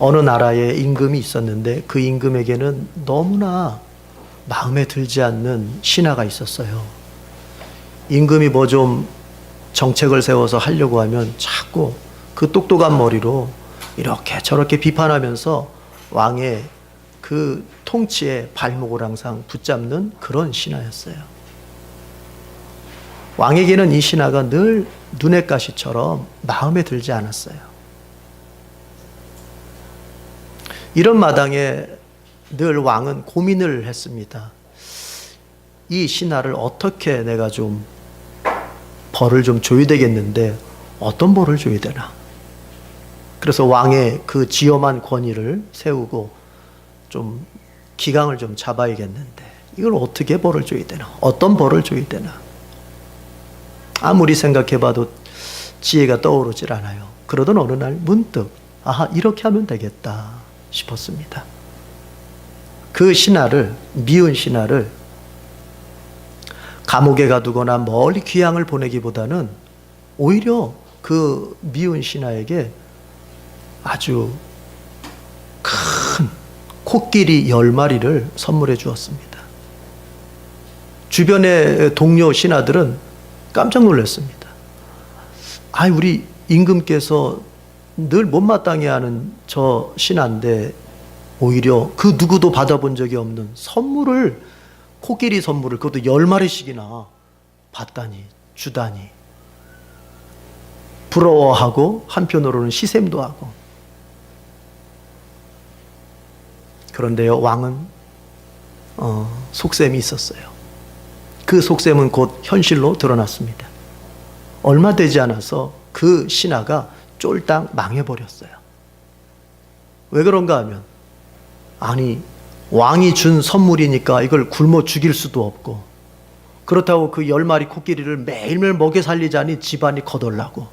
어느 나라에 임금이 있었는데 그 임금에게는 너무나 마음에 들지 않는 신하가 있었어요. 임금이 뭐 좀 정책을 세워서 하려고 하면 자꾸 그 똑똑한 머리로 이렇게 저렇게 비판하면서 왕의 그 통치에 발목을 항상 붙잡는 그런 신하였어요. 왕에게는 이 신하가 늘 눈의 가시처럼 마음에 들지 않았어요. 이런 마당에 늘 왕은 고민을 했습니다. 이 신하를 어떻게 내가 좀 벌을 좀 줘야 되겠는데 어떤 벌을 줘야 되나. 그래서 왕의 그 지엄한 권위를 세우고 좀 기강을 좀 잡아야겠는데 이걸 어떻게 벌을 줘야 되나, 어떤 벌을 줘야 되나. 아무리 생각해봐도 지혜가 떠오르질 않아요. 그러던 어느 날 문득 아하, 이렇게 하면 되겠다 싶었습니다. 그 신하를, 미운 신하를 감옥에 가두거나 멀리 귀향을 보내기보다는 오히려 그 미운 신하에게 아주 큰 코끼리 10마리를 선물해 주었습니다. 주변의 동료 신하들은 깜짝 놀랐습니다. 아, 우리 임금께서 늘 못마땅해 하는 저 신하인데 오히려 그 누구도 받아본 적이 없는 선물을, 코끼리 선물을 그것도 10마리씩이나 받다니, 주다니. 부러워하고 한편으로는 시샘도 하고. 그런데요, 왕은 속셈이 있었어요. 그 속셈은 곧 현실로 드러났습니다. 얼마 되지 않아서 그 신하가 쫄딱 망해버렸어요. 왜 그런가 하면, 아니, 왕이 준 선물이니까 이걸 굶어 죽일 수도 없고, 그렇다고 그 10마리 코끼리를 매일매일 먹여 살리자니 집안이 거덜나고,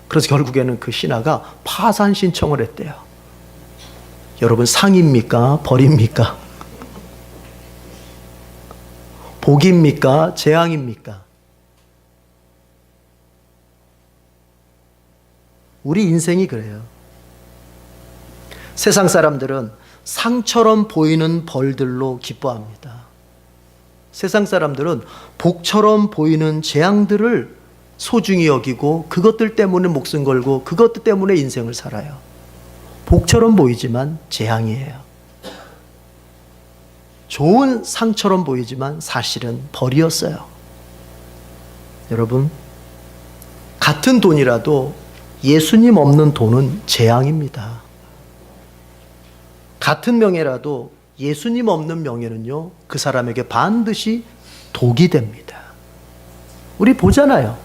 그래서 결국에는 그 신하가 파산 신청을 했대요. 여러분, 상입니까? 벌입니까? 복입니까? 재앙입니까? 우리 인생이 그래요. 세상 사람들은 상처럼 보이는 벌들로 기뻐합니다. 세상 사람들은 복처럼 보이는 재앙들을 소중히 여기고 그것들 때문에 목숨 걸고 그것들 때문에 인생을 살아요. 복처럼 보이지만 재앙이에요. 좋은 상처럼 보이지만 사실은 벌이었어요. 여러분, 같은 돈이라도 예수님 없는 돈은 재앙입니다. 같은 명예라도 예수님 없는 명예는요, 그 사람에게 반드시 독이 됩니다. 우리 보잖아요.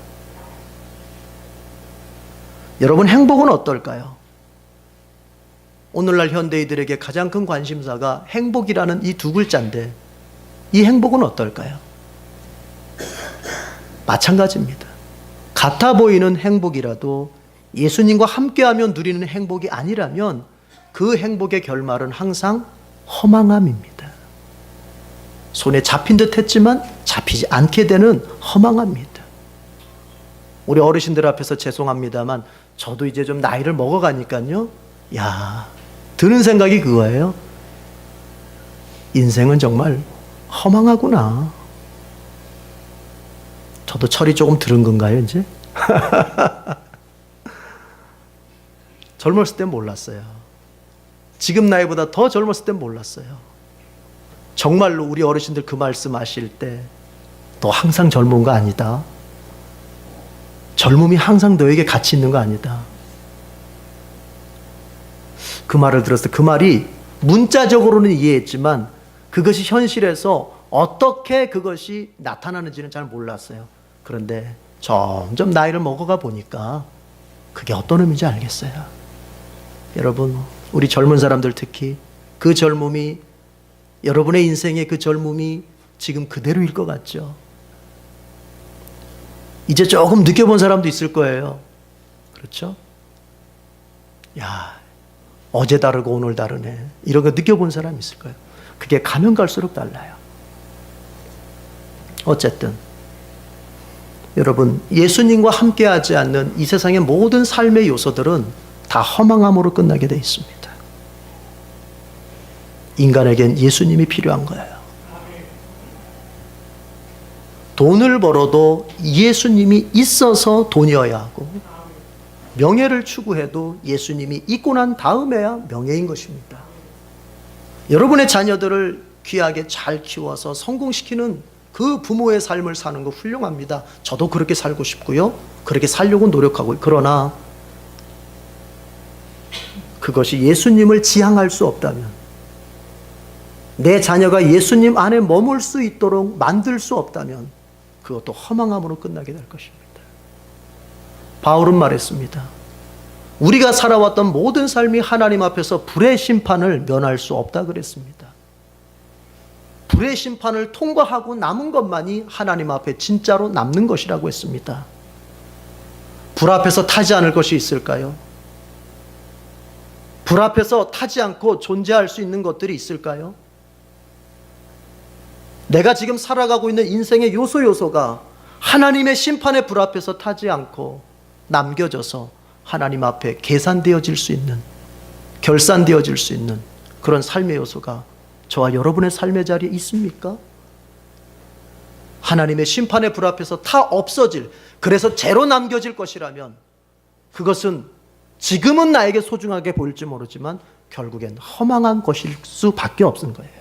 여러분, 행복은 어떨까요? 오늘날 현대인들에게 가장 큰 관심사가 행복이라는 이 두 글자인데, 이 행복은 어떨까요? 마찬가지입니다. 같아 보이는 행복이라도 예수님과 함께하며 누리는 행복이 아니라면 그 행복의 결말은 항상 허망함입니다. 손에 잡힌 듯 했지만 잡히지 않게 되는 허망함입니다. 우리 어르신들 앞에서 죄송합니다만 저도 이제 좀 나이를 먹어가니까요, 드는 생각이 그거예요. 인생은 정말 허망하구나. 저도 철이 조금 들은 건가요, 이제? 젊었을 땐 몰랐어요. 지금 나이보다 더 젊었을 땐 몰랐어요. 정말로 우리 어르신들 그 말씀 하실 때, 너 항상 젊은 거 아니다. 젊음이 항상 너에게 가치 있는 거 아니다. 그 말을 들었을 때 그 말이 문자적으로는 이해했지만 그것이 현실에서 어떻게 그것이 나타나는지는 잘 몰랐어요. 그런데 점점 나이를 먹어가 보니까 그게 어떤 의미인지 알겠어요. 여러분, 우리 젊은 사람들 특히 그 젊음이, 여러분의 인생의 그 젊음이 지금 그대로일 것 같죠? 이제 조금 느껴본 사람도 있을 거예요. 그렇죠? 어제 다르고 오늘 다르네. 이런 거 느껴본 사람이 있을 거예요. 그게 가면 갈수록 달라요. 어쨌든 여러분, 예수님과 함께하지 않는 이 세상의 모든 삶의 요소들은 다 허망함으로 끝나게 돼 있습니다. 인간에겐 예수님이 필요한 거예요. 돈을 벌어도 예수님이 있어서 돈이어야 하고, 명예를 추구해도 예수님이 있고 난 다음에야 명예인 것입니다. 여러분의 자녀들을 귀하게 잘 키워서 성공시키는 그 부모의 삶을 사는 거 훌륭합니다. 저도 그렇게 살고 싶고요. 그렇게 살려고 노력하고, 그러나 그것이 예수님을 지향할 수 없다면, 내 자녀가 예수님 안에 머물 수 있도록 만들 수 없다면 그것도 허망함으로 끝나게 될 것입니다. 바울은 말했습니다. 우리가 살아왔던 모든 삶이 하나님 앞에서 불의 심판을 면할 수 없다 그랬습니다. 불의 심판을 통과하고 남은 것만이 하나님 앞에 진짜로 남는 것이라고 했습니다. 불 앞에서 타지 않을 것이 있을까요? 불 앞에서 타지 않고 존재할 수 있는 것들이 있을까요? 내가 지금 살아가고 있는 인생의 요소가 하나님의 심판의 불 앞에서 타지 않고 남겨져서 하나님 앞에 계산되어질 수 있는, 결산되어질 수 있는 그런 삶의 요소가 저와 여러분의 삶의 자리에 있습니까? 하나님의 심판의 불 앞에서 다 없어질, 그래서 제로 남겨질 것이라면 그것은 지금은 나에게 소중하게 보일지 모르지만 결국엔 허망한 것일 수밖에 없는 거예요.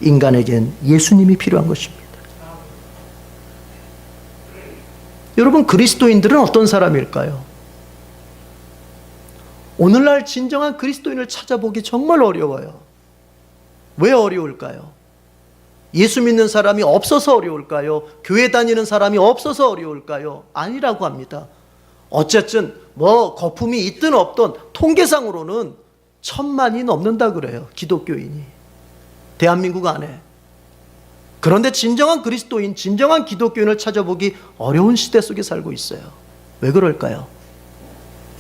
인간에겐 예수님이 필요한 것입니다. 여러분, 그리스도인들은 어떤 사람일까요? 오늘날 진정한 그리스도인을 찾아보기 정말 어려워요. 왜 어려울까요? 예수 믿는 사람이 없어서 어려울까요? 교회 다니는 사람이 없어서 어려울까요? 아니라고 합니다. 어쨌든 거품이 있든 없든 통계상으로는 1000만이 넘는다 그래요. 기독교인이 대한민국 안에. 그런데 진정한 그리스도인, 진정한 기독교인을 찾아보기 어려운 시대 속에 살고 있어요. 왜 그럴까요?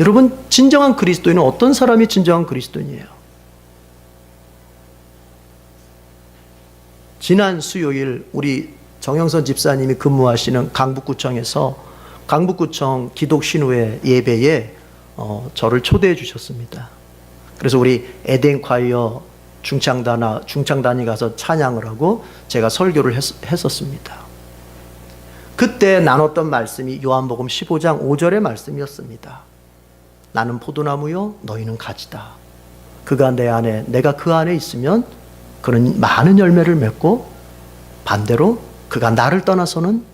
여러분, 진정한 그리스도인은 어떤 사람이 진정한 그리스도인이에요? 지난 수요일 우리 정영선 집사님이 근무하시는 강북구청에서 강북구청 기독신우회 예배에 저를 초대해 주셨습니다. 그래서 우리 에덴콰이어 중창단이 가서 찬양을 하고 제가 설교를 했었습니다. 그때 나눴던 말씀이 요한복음 15장 5절의 말씀이었습니다. 나는 포도나무요 너희는 가지다. 그가 내 안에 내가 그 안에 있으면 그는 많은 열매를 맺고, 반대로 그가 나를 떠나서는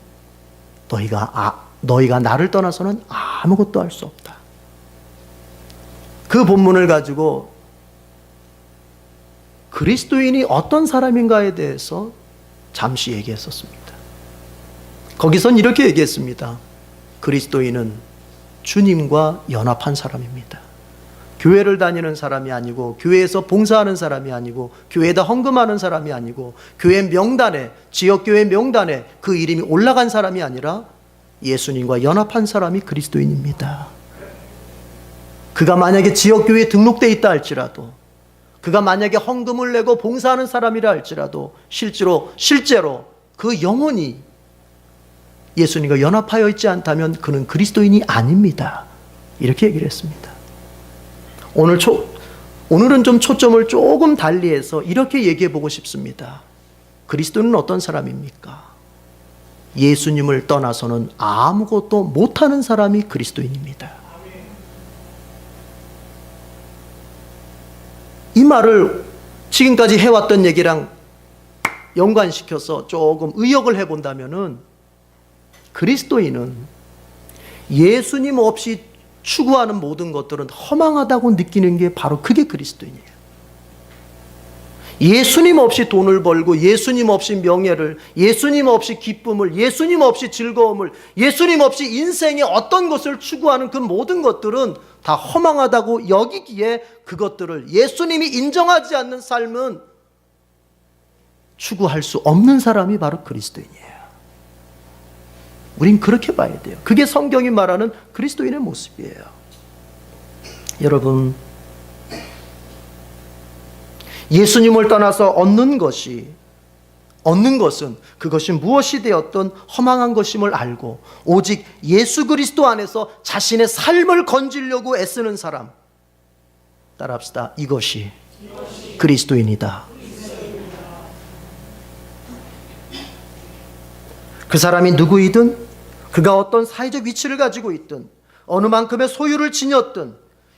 너희가 나를 떠나서는 아무것도 할 수 없다. 그 본문을 가지고 그리스도인이 어떤 사람인가에 대해서 잠시 얘기했었습니다. 거기선 이렇게 얘기했습니다. 그리스도인은 주님과 연합한 사람입니다. 교회를 다니는 사람이 아니고, 교회에서 봉사하는 사람이 아니고, 교회에다 헌금하는 사람이 아니고, 교회 명단에, 지역교회 명단에 그 이름이 올라간 사람이 아니라 예수님과 연합한 사람이 그리스도인입니다. 그가 만약에 지역교회에 등록되어 있다 할지라도, 그가 만약에 헌금을 내고 봉사하는 사람이라 할지라도 실제로 그 영혼이 예수님과 연합하여 있지 않다면 그는 그리스도인이 아닙니다. 이렇게 얘기를 했습니다. 오늘은 좀 초점을 조금 달리해서 이렇게 얘기해 보고 싶습니다. 그리스도인은 어떤 사람입니까? 예수님을 떠나서는 아무것도 못하는 사람이 그리스도인입니다. 이 말을 지금까지 해왔던 얘기랑 연관시켜서 조금 의역을 해본다면은, 그리스도인은 예수님 없이 추구하는 모든 것들은 허망하다고 느끼는 게 바로 그게 그리스도인이에요. 예수님 없이 돈을 벌고, 예수님 없이 명예를, 예수님 없이 기쁨을, 예수님 없이 즐거움을, 예수님 없이 인생의 어떤 것을 추구하는 그 모든 것들은 다 허망하다고 여기기에 그것들을 예수님이 인정하지 않는 삶은 추구할 수 없는 사람이 바로 그리스도인이에요. 우린 그렇게 봐야 돼요. 그게 성경이 말하는 그리스도인의 모습이에요. 여러분, 예수님을 떠나서 얻는 것은 그것이 무엇이 되었던 허망한 것임을 알고, 오직 예수 그리스도 안에서 자신의 삶을 건지려고 애쓰는 사람, 따라합시다. 이것이 그리스도인이다. 그 사람이 누구이든, 그가 어떤 사회적 위치를 가지고 있든, 어느 만큼의 소유를 지녔든,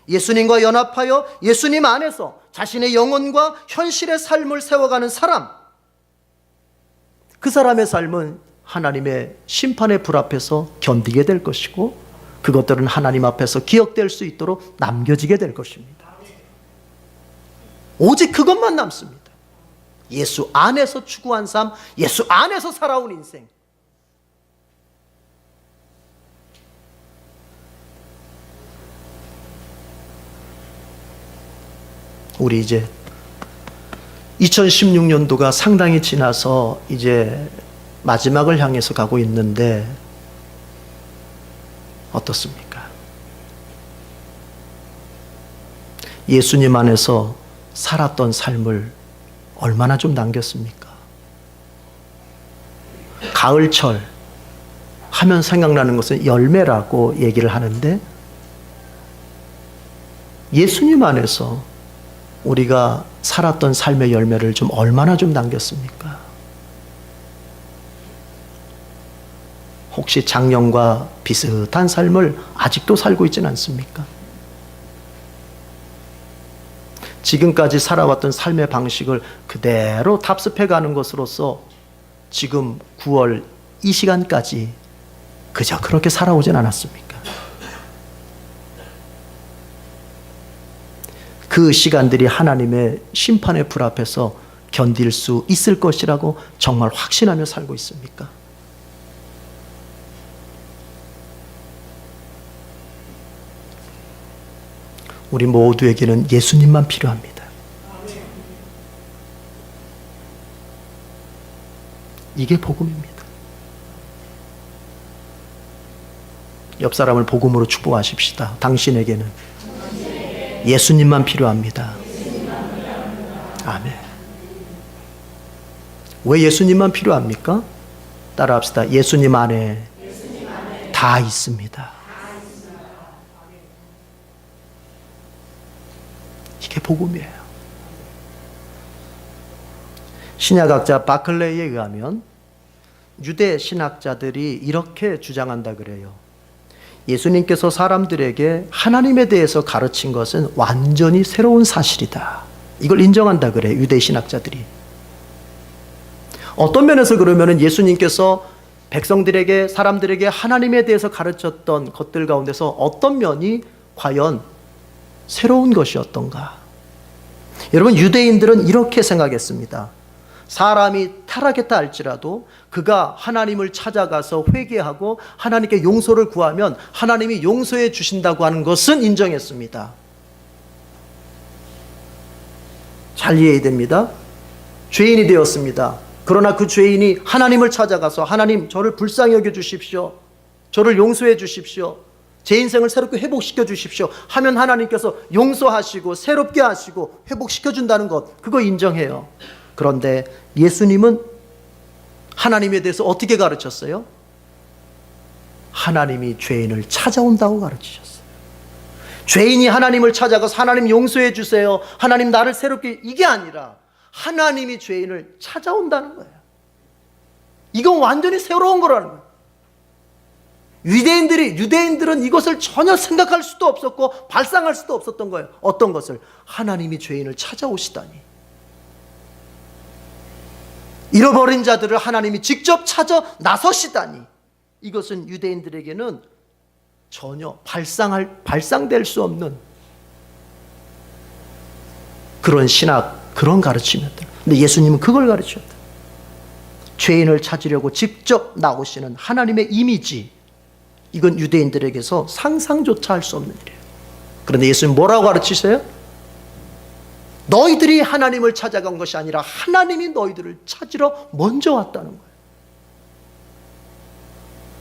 예수님과 연합하여 예수님 안에서 자신의 영혼과 현실의 삶을 세워가는 사람, 그 사람의 삶은 하나님의 심판의 불 앞에서 견디게 될 것이고, 그것들은 하나님 앞에서 기억될 수 있도록 남겨지게 될 것입니다. 오직 그것만 남습니다. 예수 안에서 추구한 삶, 예수 안에서 살아온 인생. 우리 이제 2016년도가 상당히 지나서 이제 마지막을 향해서 가고 있는데 어떻습니까? 예수님 안에서 살았던 삶을 얼마나 좀 남겼습니까? 가을철 하면 생각나는 것은 열매라고 얘기를 하는데, 예수님 안에서 우리가 살았던 삶의 열매를 좀 얼마나 좀 남겼습니까? 혹시 작년과 비슷한 삶을 아직도 살고 있지는 않습니까? 지금까지 살아왔던 삶의 방식을 그대로 답습해 가는 것으로서 지금 9월 이 시간까지 그저 그렇게 살아오진 않았습니까? 그 시간들이 하나님의 심판의 불 앞에서 견딜 수 있을 것이라고 정말 확신하며 살고 있습니까? 우리 모두에게는 예수님만 필요합니다. 이게 복음입니다. 옆 사람을 복음으로 축복하십시다. 당신에게는 예수님만 필요합니다. 아멘. 왜 예수님만 필요합니까? 따라합시다. 예수님 안에 다 있습니다. 이게 복음이에요. 신약학자 바클레이에 의하면 유대 신학자들이 이렇게 주장한다 그래요. 예수님께서 사람들에게 하나님에 대해서 가르친 것은 완전히 새로운 사실이다. 이걸 인정한다 그래요, 유대 신학자들이. 어떤 면에서 그러면 예수님께서 백성들에게, 사람들에게 하나님에 대해서 가르쳤던 것들 가운데서 어떤 면이 과연 새로운 것이었던가? 여러분, 유대인들은 이렇게 생각했습니다. 사람이 타락했다 할지라도 그가 하나님을 찾아가서 회개하고 하나님께 용서를 구하면 하나님이 용서해 주신다고 하는 것은 인정했습니다. 잘 이해해야 됩니다. 죄인이 되었습니다. 그러나 그 죄인이 하나님을 찾아가서 하나님, 저를 불쌍히 여겨 주십시오. 저를 용서해 주십시오. 제 인생을 새롭게 회복시켜 주십시오 하면 하나님께서 용서하시고 새롭게 하시고 회복시켜 준다는 것, 그거 인정해요. 그런데 예수님은 하나님에 대해서 어떻게 가르쳤어요? 하나님이 죄인을 찾아온다고 가르치셨어요. 죄인이 하나님을 찾아가서 하나님 용서해 주세요, 하나님 나를 새롭게, 이게 아니라 하나님이 죄인을 찾아온다는 거예요. 이건 완전히 새로운 거라는 거예요. 유대인들은 이것을 전혀 생각할 수도 없었고 발상할 수도 없었던 거예요. 어떤 것을? 하나님이 죄인을 찾아오시다니. 잃어버린 자들을 하나님이 직접 찾아 나서시다니. 이것은 유대인들에게는 전혀 발상될 수 없는 그런 신학, 그런 가르침이었다. 근데 예수님은 그걸 가르치셨다. 죄인을 찾으려고 직접 나오시는 하나님의 이미지, 이건 유대인들에게서 상상조차 할 수 없는 일이에요. 그런데 예수님 뭐라고 가르치세요? 너희들이 하나님을 찾아간 것이 아니라 하나님이 너희들을 찾으러 먼저 왔다는 거예요.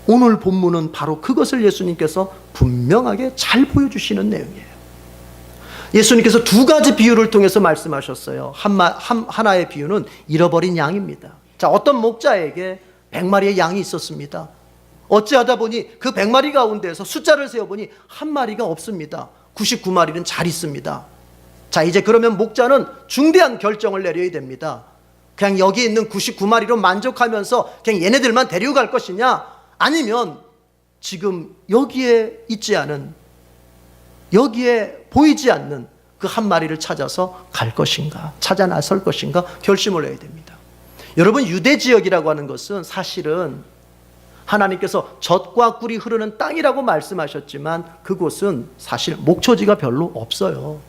오늘 본문은 바로 그것을 예수님께서 분명하게 잘 보여주시는 내용이에요. 예수님께서 두 가지 비유를 통해서 말씀하셨어요. 하나의 비유는 잃어버린 양입니다. 자, 어떤 목자에게 100마리의 양이 있었습니다. 어찌하다 보니 그 100마리 가운데에서 숫자를 세어보니 한 마리가 없습니다. 99마리는 잘 있습니다. 자, 이제 그러면 목자는 중대한 결정을 내려야 됩니다. 그냥 여기 있는 99마리로 만족하면서 그냥 얘네들만 데리고 갈 것이냐, 아니면 지금 여기에 있지 않은, 여기에 보이지 않는 그 한 마리를 찾아서 갈 것인가, 찾아 나설 것인가 결심을 해야 됩니다. 여러분, 유대 지역이라고 하는 것은 사실은 하나님께서 젖과 꿀이 흐르는 땅이라고 말씀하셨지만 그곳은 사실 목초지가 별로 없어요.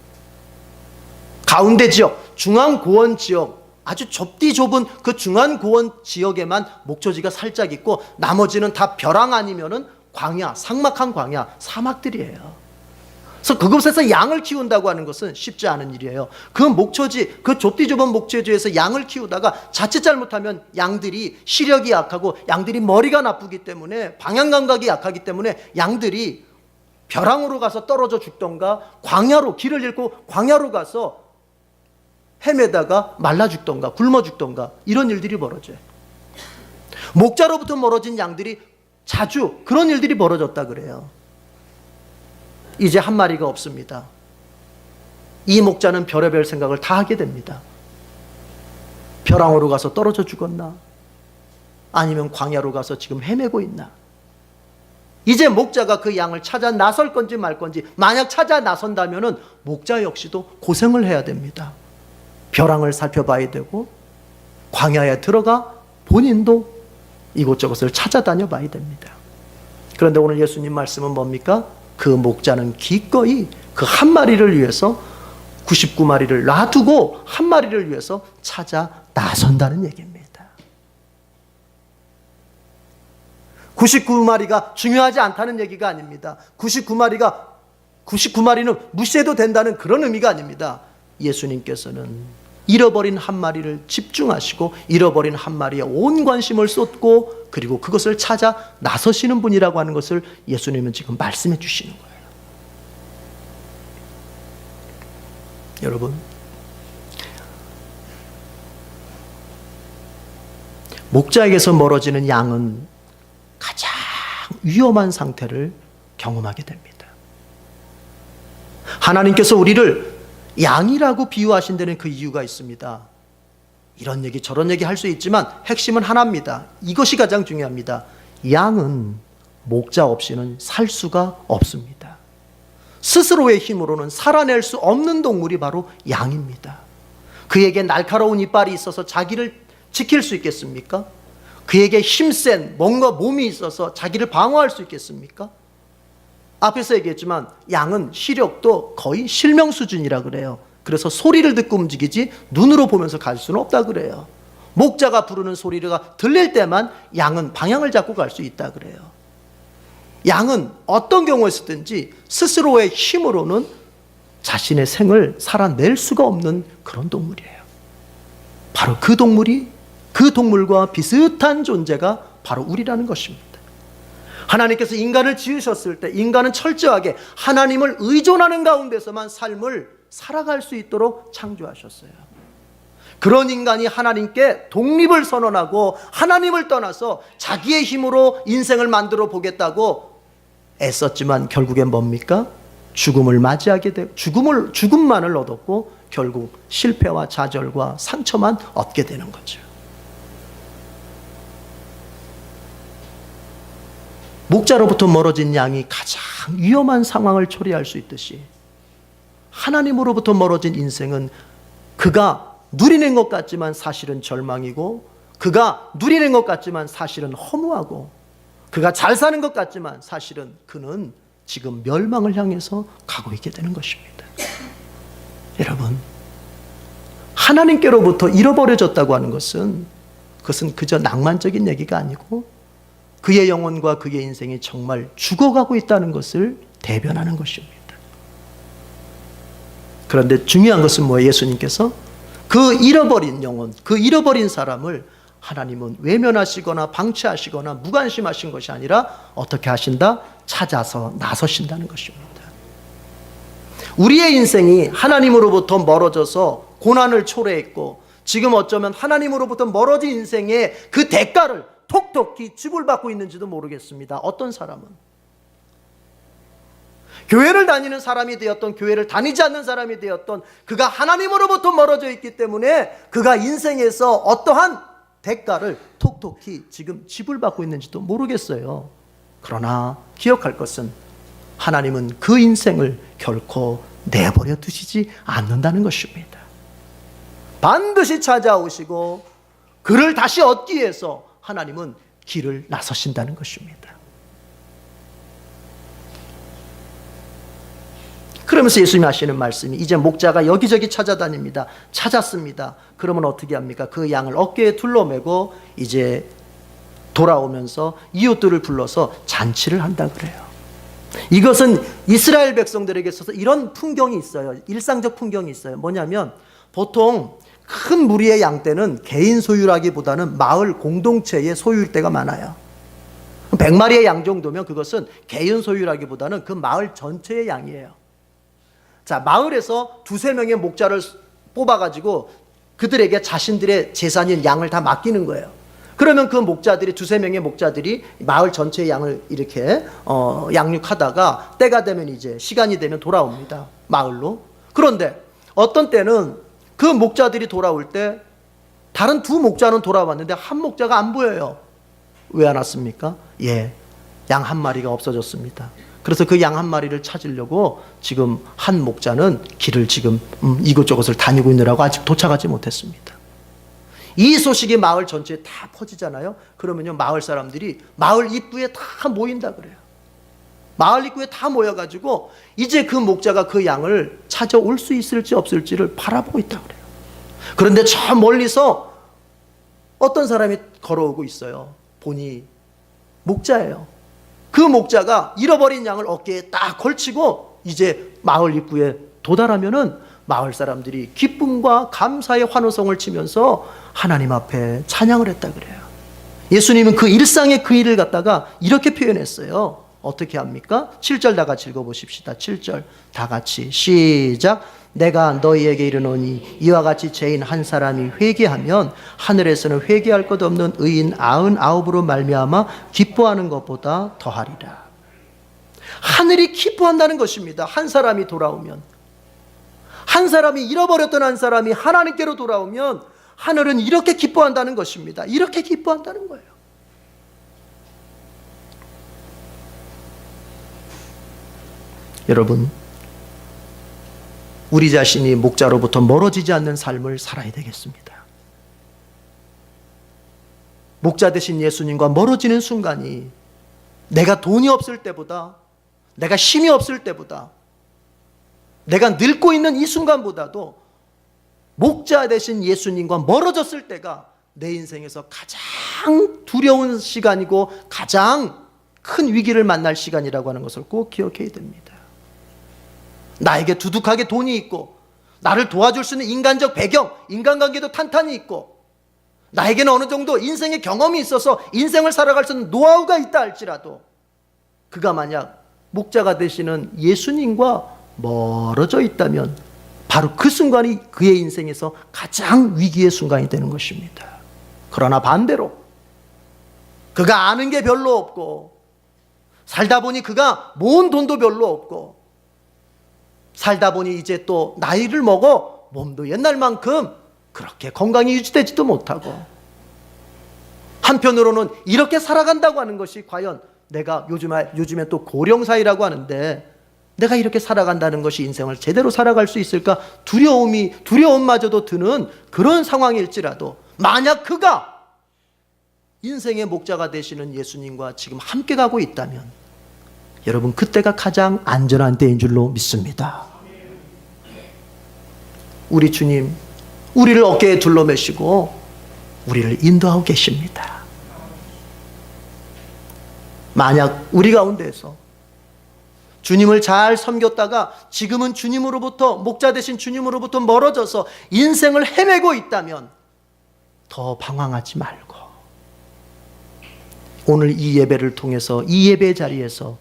가운데 지역, 중앙고원 지역, 아주 좁디 좁은 그 중앙고원 지역에만 목초지가 살짝 있고 나머지는 다 벼랑 아니면은 광야, 삭막한 광야, 사막들이에요. 그래서 그곳에서 양을 키운다고 하는 것은 쉽지 않은 일이에요. 그 목초지, 그 좁디 좁은 목초지에서 양을 키우다가 자칫 잘못하면 양들이 시력이 약하고 양들이 머리가 나쁘기 때문에, 방향 감각이 약하기 때문에 양들이 벼랑으로 가서 떨어져 죽던가, 광야로, 길을 잃고 광야로 가서 헤매다가 말라 죽던가 굶어 죽던가, 이런 일들이 벌어져요. 목자로부터 멀어진 양들이 자주 그런 일들이 벌어졌다 그래요. 이제 한 마리가 없습니다. 이 목자는 별의별 생각을 다 하게 됩니다. 벼랑으로 가서 떨어져 죽었나? 아니면 광야로 가서 지금 헤매고 있나? 이제 목자가 그 양을 찾아 나설 건지 말 건지, 만약 찾아 나선다면은 목자 역시도 고생을 해야 됩니다. 벼랑을 살펴봐야 되고 광야에 들어가 본인도 이곳저곳을 찾아다녀 봐야 됩니다. 그런데 오늘 예수님 말씀은 뭡니까? 그 목자는 기꺼이 그 한 마리를 위해서 99마리를 놔두고 한 마리를 위해서 찾아 나선다는 얘기입니다. 99마리가 중요하지 않다는 얘기가 아닙니다. 99마리는 무시해도 된다는 그런 의미가 아닙니다. 예수님께서는 잃어버린 한 마리를 집중하시고 잃어버린 한 마리에 온 관심을 쏟고 그리고 그것을 찾아 나서시는 분이라고 하는 것을 예수님은 지금 말씀해 주시는 거예요. 여러분, 목자에게서 멀어지는 양은 가장 위험한 상태를 경험하게 됩니다. 하나님께서 우리를 양이라고 비유하신 데는 그 이유가 있습니다. 이런 얘기 저런 얘기 할 수 있지만 핵심은 하나입니다. 이것이 가장 중요합니다. 양은 목자 없이는 살 수가 없습니다. 스스로의 힘으로는 살아낼 수 없는 동물이 바로 양입니다. 그에게 날카로운 이빨이 있어서 자기를 지킬 수 있겠습니까? 그에게 힘센 뭔가 몸이 있어서 자기를 방어할 수 있겠습니까? 앞에서 얘기했지만 양은 시력도 거의 실명 수준이라 그래요. 그래서 소리를 듣고 움직이지 눈으로 보면서 갈 수는 없다 그래요. 목자가 부르는 소리가 들릴 때만 양은 방향을 잡고 갈 수 있다 그래요. 양은 어떤 경우에서든지 스스로의 힘으로는 자신의 생을 살아낼 수가 없는 그런 동물이에요. 바로 그 동물이, 그 동물과 비슷한 존재가 바로 우리라는 것입니다. 하나님께서 인간을 지으셨을 때 인간은 철저하게 하나님을 의존하는 가운데서만 삶을 살아갈 수 있도록 창조하셨어요. 그런 인간이 하나님께 독립을 선언하고 하나님을 떠나서 자기의 힘으로 인생을 만들어 보겠다고 애썼지만 결국엔 뭡니까? 죽음을 맞이하게 되고 죽음만을 얻었고 결국 실패와 좌절과 상처만 얻게 되는 거죠. 목자로부터 멀어진 양이 가장 위험한 상황을 초래할 수 있듯이 하나님으로부터 멀어진 인생은 그가 누리는 것 같지만 사실은 절망이고, 그가 누리는 것 같지만 사실은 허무하고, 그가 잘 사는 것 같지만 사실은 그는 지금 멸망을 향해서 가고 있게 되는 것입니다. 여러분, 하나님께로부터 잃어버려졌다고 하는 것은 그것은 그저 낭만적인 얘기가 아니고 그의 영혼과 그의 인생이 정말 죽어가고 있다는 것을 대변하는 것입니다. 그런데 중요한 것은 뭐예요? 예수님께서 그 잃어버린 영혼, 그 잃어버린 사람을 하나님은 외면하시거나 방치하시거나 무관심하신 것이 아니라 어떻게 하신다? 찾아서 나서신다는 것입니다. 우리의 인생이 하나님으로부터 멀어져서 고난을 초래했고 지금 어쩌면 하나님으로부터 멀어진 인생의 그 대가를 톡톡히 지불받고 있는지도 모르겠습니다. 어떤 사람은 교회를 다니는 사람이 되었던 교회를 다니지 않는 사람이 되었던 그가 하나님으로부터 멀어져 있기 때문에 그가 인생에서 어떠한 대가를 톡톡히 지금 지불받고 있는지도 모르겠어요. 그러나 기억할 것은 하나님은 그 인생을 결코 내버려 두시지 않는다는 것입니다. 반드시 찾아오시고 그를 다시 얻기 위해서 하나님은 길을 나서신다는 것입니다. 그러면서 예수님이 하시는 말씀이 이제 목자가 여기저기 찾아다닙니다. 찾았습니다. 그러면 어떻게 합니까? 그 양을 어깨에 둘러매고 이제 돌아오면서 이웃들을 불러서 잔치를 한다 그래요. 이것은 이스라엘 백성들에게 있어서 이런 풍경이 있어요. 일상적 풍경이 있어요. 뭐냐면 보통 큰 무리의 양 떼는 개인 소유라기보다는 마을 공동체의 소유일 때가 많아요. 100마리의 양 정도면 그것은 개인 소유라기보다는 그 마을 전체의 양이에요. 자, 마을에서 두세 명의 목자를 뽑아가지고 그들에게 자신들의 재산인 양을 다 맡기는 거예요. 그러면 그 목자들이 두세 명의 목자들이 마을 전체의 양을 이렇게 양육하다가 때가 되면 이제 시간이 되면 돌아옵니다. 마을로. 그런데 어떤 때는 그 목자들이 돌아올 때 다른 두 목자는 돌아왔는데 한 목자가 안 보여요. 왜 안 왔습니까? 양 한 마리가 없어졌습니다. 그래서 그 양 한 마리를 찾으려고 지금 한 목자는 길을 지금 이곳저곳을 다니고 있느라고 아직 도착하지 못했습니다. 이 소식이 마을 전체에 다 퍼지잖아요. 그러면요 마을 사람들이 마을 입구에 다 모인다 그래요. 마을 입구에 다 모여가지고 이제 그 목자가 그 양을 찾아올 수 있을지 없을지를 바라보고 있다 그래요. 그런데 저 멀리서 어떤 사람이 걸어오고 있어요. 보니 목자예요. 그 목자가 잃어버린 양을 어깨에 딱 걸치고 이제 마을 입구에 도달하면은 마을 사람들이 기쁨과 감사의 환호성을 치면서 하나님 앞에 찬양을 했다 그래요. 예수님은 그 일상의 그 일을 갖다가 이렇게 표현했어요. 어떻게 합니까? 7절 다 같이 읽어보십시다. 7절 다 같이 시작. 내가 너희에게 이르노니 이와 같이 죄인 한 사람이 회개하면 하늘에서는 회개할 것 없는 의인 99으로 말미암아 기뻐하는 것보다 더하리라. 하늘이 기뻐한다는 것입니다. 한 사람이 돌아오면, 한 사람이 잃어버렸던 한 사람이 하나님께로 돌아오면 하늘은 이렇게 기뻐한다는 것입니다. 이렇게 기뻐한다는 거예요. 여러분, 우리 자신이 목자로부터 멀어지지 않는 삶을 살아야 되겠습니다. 목자 되신 예수님과 멀어지는 순간이 내가 돈이 없을 때보다, 내가 힘이 없을 때보다, 내가 늙고 있는 이 순간보다도 목자 되신 예수님과 멀어졌을 때가 내 인생에서 가장 두려운 시간이고 가장 큰 위기를 만날 시간이라고 하는 것을 꼭 기억해야 됩니다. 나에게 두둑하게 돈이 있고 나를 도와줄 수 있는 인간적 배경, 인간관계도 탄탄히 있고 나에게는 어느 정도 인생의 경험이 있어서 인생을 살아갈 수 있는 노하우가 있다 할지라도 그가 만약 목자가 되시는 예수님과 멀어져 있다면 바로 그 순간이 그의 인생에서 가장 위기의 순간이 되는 것입니다. 그러나 반대로 그가 아는 게 별로 없고 살다 보니 그가 모은 돈도 별로 없고 살다 보니 이제 또 나이를 먹어 몸도 옛날만큼 그렇게 건강이 유지되지도 못하고 한편으로는 이렇게 살아간다고 하는 것이 과연 내가 요즘에 또 고령사회라고 하는데 내가 이렇게 살아간다는 것이 인생을 제대로 살아갈 수 있을까 두려움마저도 드는 그런 상황일지라도 만약 그가 인생의 목자가 되시는 예수님과 지금 함께 가고 있다면 여러분 그때가 가장 안전한 때인 줄로 믿습니다. 우리 주님 우리를 어깨에 둘러매시고 우리를 인도하고 계십니다. 만약 우리 가운데에서 주님을 잘 섬겼다가 지금은 주님으로부터 목자 되신 주님으로부터 멀어져서 인생을 헤매고 있다면 더 방황하지 말고 오늘 이 예배를 통해서 이 예배 자리에서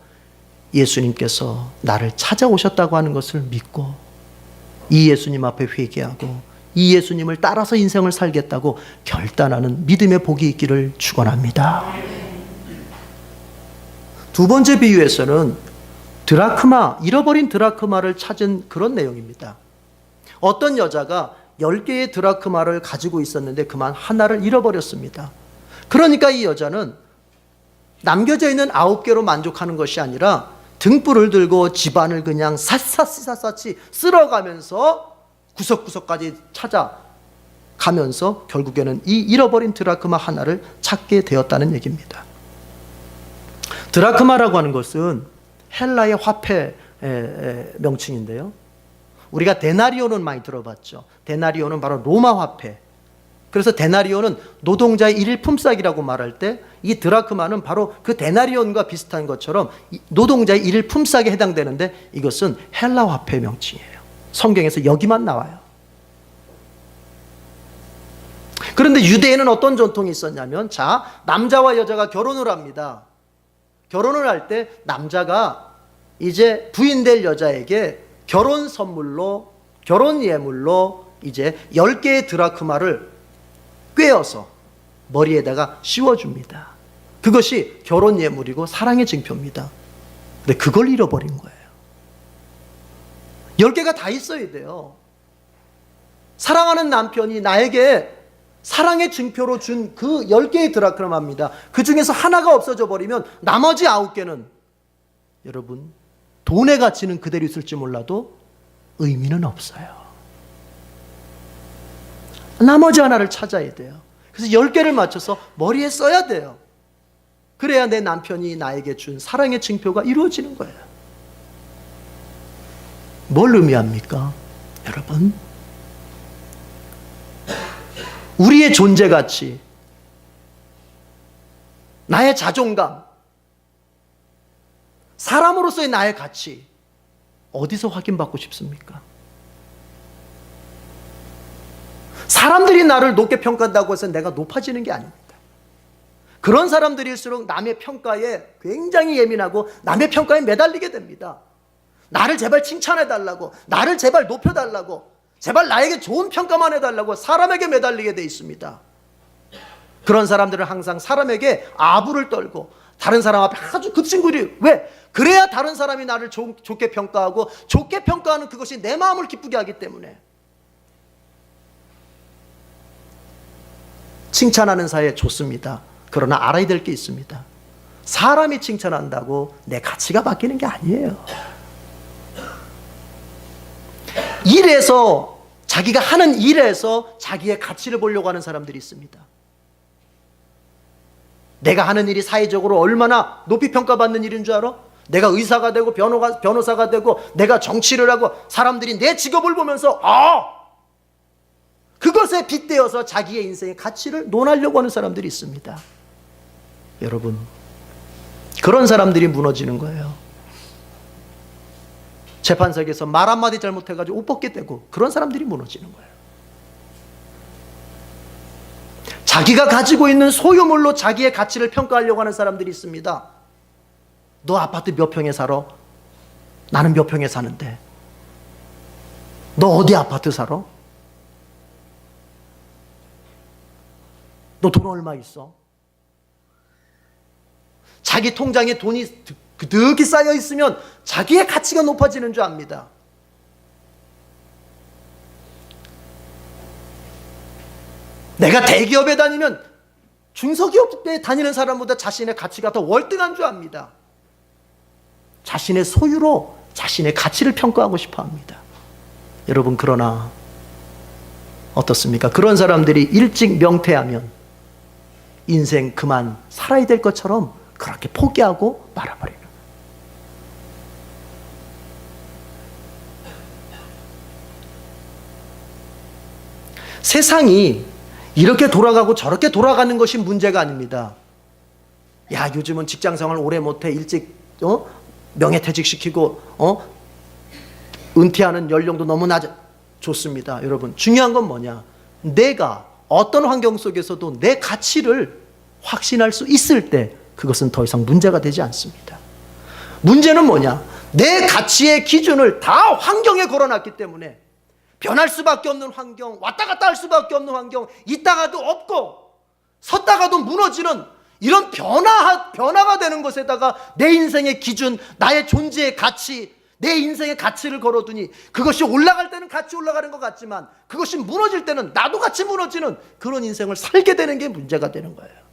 예수님께서 나를 찾아오셨다고 하는 것을 믿고 이 예수님 앞에 회개하고 이 예수님을 따라서 인생을 살겠다고 결단하는 믿음의 복이 있기를 축원합니다. 두 번째 비유에서는 드라크마, 잃어버린 드라크마를 찾은 그런 내용입니다. 어떤 여자가 10개의 드라크마를 가지고 있었는데 그만 하나를 잃어버렸습니다. 그러니까 이 여자는 남겨져 있는 9개로 만족하는 것이 아니라 등불을 들고 집안을 그냥 샅샅이 쓸어가면서 구석구석까지 찾아가면서 결국에는 이 잃어버린 드라크마 하나를 찾게 되었다는 얘기입니다. 드라크마라고 하는 것은 헬라의 화폐 명칭인데요. 우리가 데나리오는 많이 들어봤죠. 데나리오는 바로 로마 화폐. 그래서 데나리오는 노동자의 일일 품삯이라고 말할 때 이 드라크마는 바로 그 데나리온과 비슷한 것처럼 노동자의 일일 품삯에 해당되는데 이것은 헬라 화폐 명칭이에요. 성경에서 여기만 나와요. 그런데 유대에는 어떤 전통이 있었냐면, 자, 남자와 여자가 결혼을 합니다. 결혼을 할 때 남자가 이제 부인 될 여자에게 결혼 선물로, 결혼 예물로 이제 10개의 드라크마를 꿰어서 머리에다가 씌워줍니다. 그것이 결혼 예물이고 사랑의 증표입니다. 근데 그걸 잃어버린 거예요. 10개가 다 있어야 돼요. 사랑하는 남편이 나에게 사랑의 증표로 준 그 10개의 드라크마입니다. 그 중에서 하나가 없어져 버리면 나머지 9개는 여러분, 돈의 가치는 그대로 있을지 몰라도 의미는 없어요. 나머지 하나를 찾아야 돼요. 그래서 10개를 맞춰서 머리에 써야 돼요. 그래야 내 남편이 나에게 준 사랑의 증표가 이루어지는 거예요. 뭘 의미합니까? 여러분, 우리의 존재 가치, 나의 자존감, 사람으로서의 나의 가치, 어디서 확인받고 싶습니까? 사람들이 나를 높게 평가한다고 해서 내가 높아지는 게 아닙니다. 그런 사람들일수록 남의 평가에 굉장히 예민하고 남의 평가에 매달리게 됩니다. 나를 제발 칭찬해달라고, 나를 제발 높여달라고, 제발 나에게 좋은 평가만 해달라고 사람에게 매달리게 돼 있습니다. 그런 사람들은 항상 사람에게 아부를 떨고 다른 사람 앞에 아주 급진구리. 왜? 그래야 다른 사람이 나를 좋게 평가하고, 좋게 평가하는 그것이 내 마음을 기쁘게 하기 때문에. 칭찬하는 사이에 좋습니다. 그러나 알아야 될 게 있습니다. 사람이 칭찬한다고 내 가치가 바뀌는 게 아니에요. 일에서, 자기가 하는 일에서 자기의 가치를 보려고 하는 사람들이 있습니다. 내가 하는 일이 사회적으로 얼마나 높이 평가받는 일인 줄 알아? 내가 의사가 되고 변호사가 되고 내가 정치를 하고 사람들이 내 직업을 보면서 그것에 빗대어서 자기의 인생의 가치를 논하려고 하는 사람들이 있습니다. 여러분, 그런 사람들이 무너지는 거예요. 재판석에서 말 한마디 잘못해가지고 옷 벗게 되고 그런 사람들이 무너지는 거예요. 자기가 가지고 있는 소유물로 자기의 가치를 평가하려고 하는 사람들이 있습니다. 너 아파트 몇 평에 살아? 나는 몇 평에 사는데. 너 어디 아파트 살아? 너 돈 얼마 있어? 자기 통장에 돈이 그득히 쌓여 있으면 자기의 가치가 높아지는 줄 압니다. 내가 대기업에 다니면 중소기업에 다니는 사람보다 자신의 가치가 더 월등한 줄 압니다. 자신의 소유로 자신의 가치를 평가하고 싶어 합니다. 여러분, 그러나 어떻습니까? 그런 사람들이 일찍 명퇴하면 인생 그만 살아야 될 것처럼 그렇게 포기하고 말아버리는 거예요. 세상이 이렇게 돌아가고 저렇게 돌아가는 것이 문제가 아닙니다. 야, 요즘은 직장생활 오래 못해 일찍 명예퇴직시키고 은퇴하는 연령도 너무 낮아. 좋습니다. 여러분, 중요한 건 뭐냐? 내가 어떤 환경 속에서도 내 가치를 확신할 수 있을 때 그것은 더 이상 문제가 되지 않습니다. 문제는 뭐냐? 내 가치의 기준을 다 환경에 걸어놨기 때문에 변할 수밖에 없는 환경, 왔다 갔다 할 수밖에 없는 환경, 있다가도 없고 섰다가도 무너지는 이런 변화가 되는 것에다가 내 인생의 기준, 나의 존재의 가치, 내 인생의 가치를 걸어두니 그것이 올라갈 때는 같이 올라가는 것 같지만 그것이 무너질 때는 나도 같이 무너지는 그런 인생을 살게 되는 게 문제가 되는 거예요.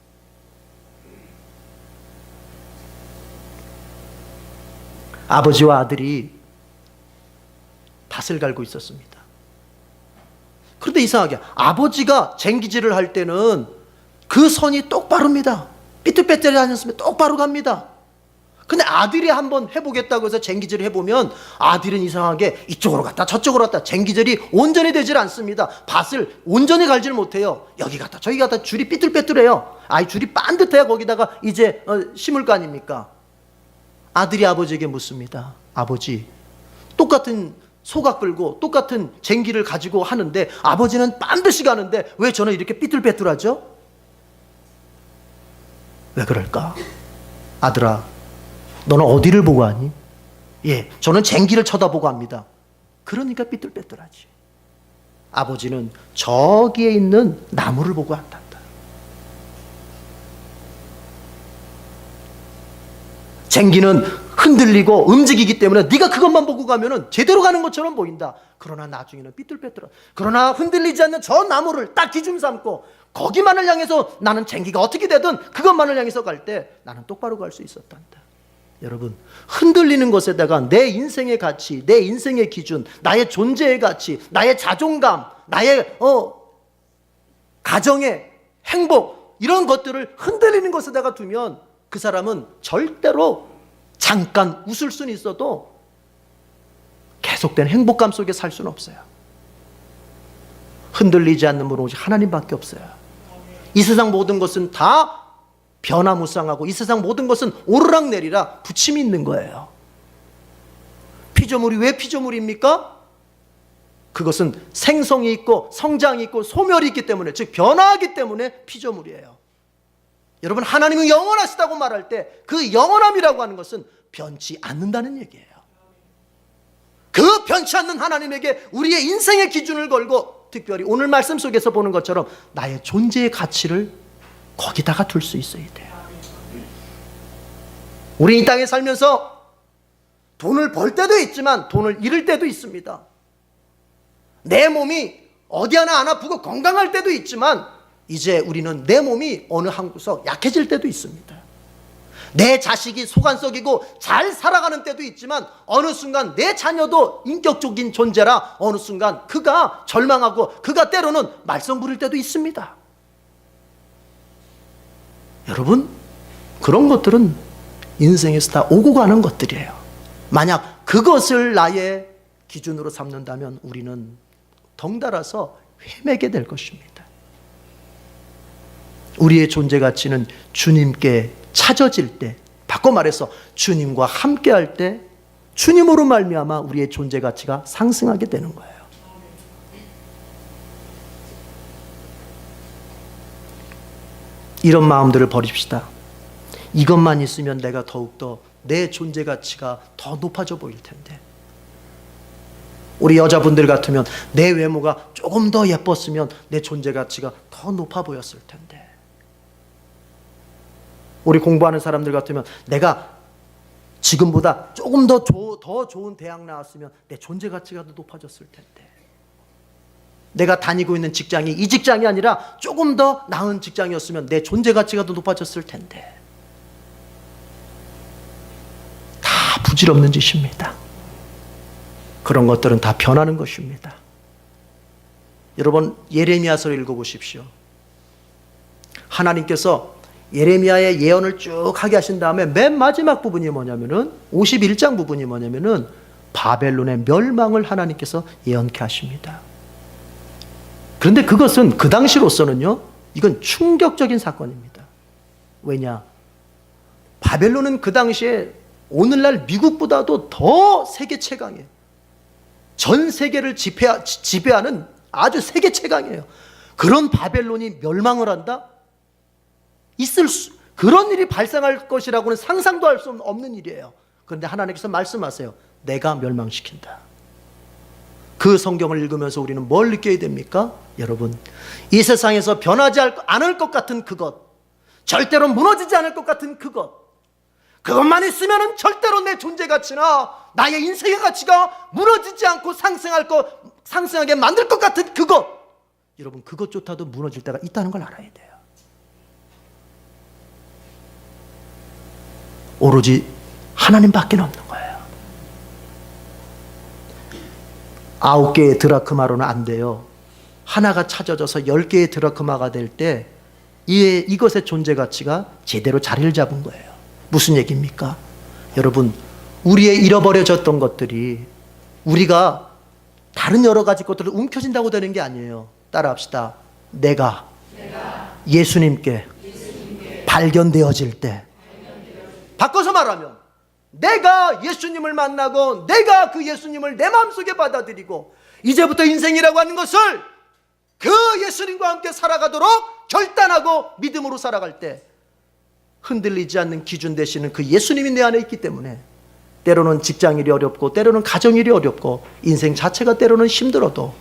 아버지와 아들이 밭을 갈고 있었습니다. 그런데 이상하게 아버지가 쟁기질을 할 때는 그 선이 똑바릅니다. 삐뚤빼뚤이 하셨으면 똑바로 갑니다. 근데 아들이 한번 해보겠다고 해서 쟁기질을 해보면 아들은 이상하게 이쪽으로 갔다 저쪽으로 갔다 쟁기질이 온전히 되질 않습니다. 밭을 온전히 갈질 못해요. 여기 갔다 저기 갔다 줄이 삐뚤빼뚤해요. 줄이 반듯해야 거기다가 이제 심을 거 아닙니까? 아들이 아버지에게 묻습니다. 아버지, 똑같은 소각 끌고 똑같은 쟁기를 가지고 하는데 아버지는 반드시 가는데 왜 저는 이렇게 삐뚤빼뚤하죠? 왜 그럴까? 아들아, 너는 어디를 보고 하니? 예, 저는 쟁기를 쳐다보고 합니다. 그러니까 삐뚤빼뚤하지. 아버지는 저기에 있는 나무를 보고 한단다. 쟁기는 흔들리고 움직이기 때문에 네가 그것만 보고 가면은 제대로 가는 것처럼 보인다. 그러나 나중에는 삐뚤빼뚤어. 그러나 흔들리지 않는 저 나무를 딱 기준 삼고 거기만을 향해서 나는 쟁기가 어떻게 되든 그것만을 향해서 갈 때 나는 똑바로 갈 수 있었단다. 여러분, 흔들리는 것에다가 내 인생의 가치, 내 인생의 기준, 나의 존재의 가치, 나의 자존감, 나의 가정의 행복, 이런 것들을 흔들리는 것에다가 두면 그 사람은 절대로 잠깐 웃을 수는 있어도 계속된 행복감 속에 살 수는 없어요. 흔들리지 않는 분은 오직 하나님밖에 없어요. 이 세상 모든 것은 다 변화무쌍하고 이 세상 모든 것은 오르락내리락 부침이 있는 거예요. 피조물이 왜 피조물입니까? 그것은 생성이 있고 성장이 있고 소멸이 있기 때문에, 즉 변화하기 때문에 피조물이에요. 여러분, 하나님은 영원하시다고 말할 때 그 영원함이라고 하는 것은 변치 않는다는 얘기예요. 그 변치 않는 하나님에게 우리의 인생의 기준을 걸고 특별히 오늘 말씀 속에서 보는 것처럼 나의 존재의 가치를 거기다가 둘 수 있어야 돼요. 우리 이 땅에 살면서 돈을 벌 때도 있지만 돈을 잃을 때도 있습니다. 내 몸이 어디 하나 안 아프고 건강할 때도 있지만 이제 우리는 내 몸이 어느 한 구석 약해질 때도 있습니다. 내 자식이 속안썩이고 잘 살아가는 때도 있지만 어느 순간 내 자녀도 인격적인 존재라 어느 순간 그가 절망하고 그가 때로는 말썽 부릴 때도 있습니다. 여러분, 그런 것들은 인생에서 다 오고 가는 것들이에요. 만약 그것을 나의 기준으로 삼는다면 우리는 덩달아서 헤매게 될 것입니다. 우리의 존재 가치는 주님께 찾아질 때, 바꿔 말해서 주님과 함께할 때 주님으로 말미암아 우리의 존재 가치가 상승하게 되는 거예요. 이런 마음들을 버립시다. 이것만 있으면 내가 더욱더 내 존재 가치가 더 높아져 보일 텐데, 우리 여자분들 같으면 내 외모가 조금 더 예뻤으면 내 존재 가치가 더 높아 보였을 텐데, 우리 공부하는 사람들 같으면 내가 지금보다 조금 더 좋은 대학 나왔으면 내 존재 가치가 더 높아졌을 텐데, 내가 다니고 있는 직장이 이 직장이 아니라 조금 더 나은 직장이었으면 내 존재 가치가 더 높아졌을 텐데, 다 부질없는 짓입니다. 그런 것들은 다 변하는 것입니다. 여러분, 예레미야서를 읽어보십시오. 하나님께서 예레미야의 예언을 쭉 하게 하신 다음에 맨 마지막 부분이 뭐냐면은 51장 부분이 뭐냐면은 바벨론의 멸망을 하나님께서 예언케 하십니다. 그런데 그것은 그 당시로서는요, 이건 충격적인 사건입니다. 왜냐? 바벨론은 그 당시에 오늘날 미국보다도 더 세계 최강이에요. 전 세계를 지배하는 아주 세계 최강이에요. 그런 바벨론이 멸망을 한다? 그런 일이 발생할 것이라고는 상상도 할 수 없는 일이에요. 그런데 하나님께서 말씀하세요. 내가 멸망시킨다. 그 성경을 읽으면서 우리는 뭘 느껴야 됩니까? 여러분, 이 세상에서 변하지 않을 것 같은 그것, 절대로 무너지지 않을 것 같은 그것만 있으면 절대로 내 존재 가치나 나의 인생의 가치가 무너지지 않고 상승하게 만들 것 같은 그것. 여러분, 그것조차도 무너질 때가 있다는 걸 알아야 돼요. 오로지 하나님밖에 없는 거예요. 9개의 드라크마로는 안 돼요. 하나가 찾아져서 10개의 드라크마가 될 때 이것의 존재 가치가 제대로 자리를 잡은 거예요. 무슨 얘기입니까? 여러분, 우리의 잃어버려졌던 것들이 우리가 다른 여러 가지 것들을 움켜진다고 되는 게 아니에요. 따라합시다. 내가 예수님께 발견되어질 때, 바꿔서 말하면 내가 예수님을 만나고 내가 그 예수님을 내 마음속에 받아들이고 이제부터 인생이라고 하는 것을 그 예수님과 함께 살아가도록 결단하고 믿음으로 살아갈 때 흔들리지 않는 기준 되시는 그 예수님이 내 안에 있기 때문에 때로는 직장일이 어렵고 때로는 가정일이 어렵고 인생 자체가 때로는 힘들어도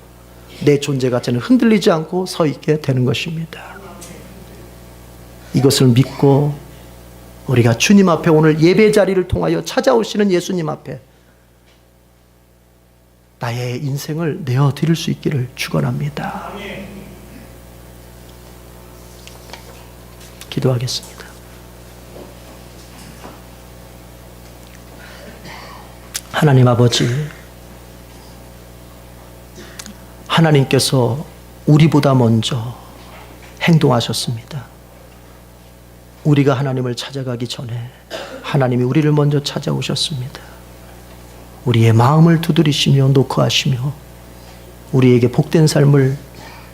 내 존재 가치는 흔들리지 않고 서 있게 되는 것입니다. 이것을 믿고 우리가 주님 앞에 오늘 예배 자리를 통하여 찾아오시는 예수님 앞에 나의 인생을 내어드릴 수 있기를 축원합니다. 기도하겠습니다. 하나님 아버지, 하나님께서 우리보다 먼저 행동하셨습니다. 우리가 하나님을 찾아가기 전에 하나님이 우리를 먼저 찾아오셨습니다. 우리의 마음을 두드리시며 노크하시며 우리에게 복된 삶을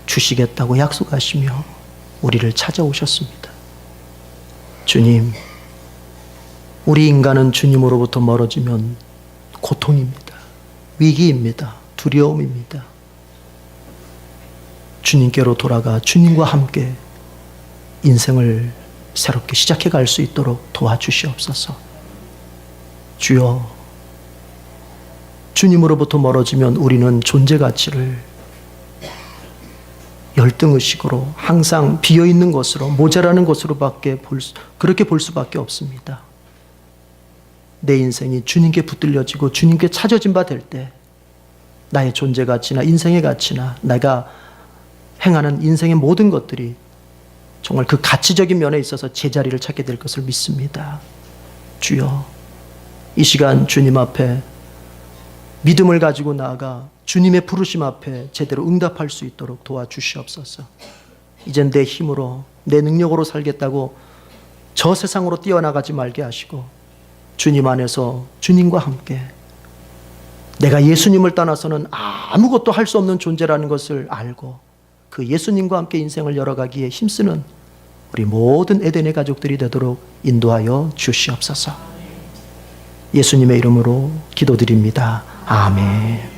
주시겠다고 약속하시며 우리를 찾아오셨습니다. 주님, 우리 인간은 주님으로부터 멀어지면 고통입니다. 위기입니다. 두려움입니다. 주님께로 돌아가 주님과 함께 인생을 새롭게 시작해 갈 수 있도록 도와주시옵소서. 주여, 주님으로부터 멀어지면 우리는 존재 가치를 열등의식으로 항상 비어있는 것으로 모자라는 것으로밖에 그렇게 볼 수밖에 없습니다. 내 인생이 주님께 붙들려지고 주님께 찾아진 바 될 때 나의 존재 가치나 인생의 가치나 내가 행하는 인생의 모든 것들이 정말 그 가치적인 면에 있어서 제자리를 찾게 될 것을 믿습니다. 주여, 이 시간 주님 앞에 믿음을 가지고 나아가 주님의 부르심 앞에 제대로 응답할 수 있도록 도와주시옵소서. 이젠 내 힘으로 내 능력으로 살겠다고 저 세상으로 뛰어나가지 말게 하시고 주님 안에서 주님과 함께 내가 예수님을 떠나서는 아무것도 할 수 없는 존재라는 것을 알고 그 예수님과 함께 인생을 열어가기에 힘쓰는 우리 모든 에덴의 가족들이 되도록 인도하여 주시옵소서. 예수님의 이름으로 기도드립니다. 아멘.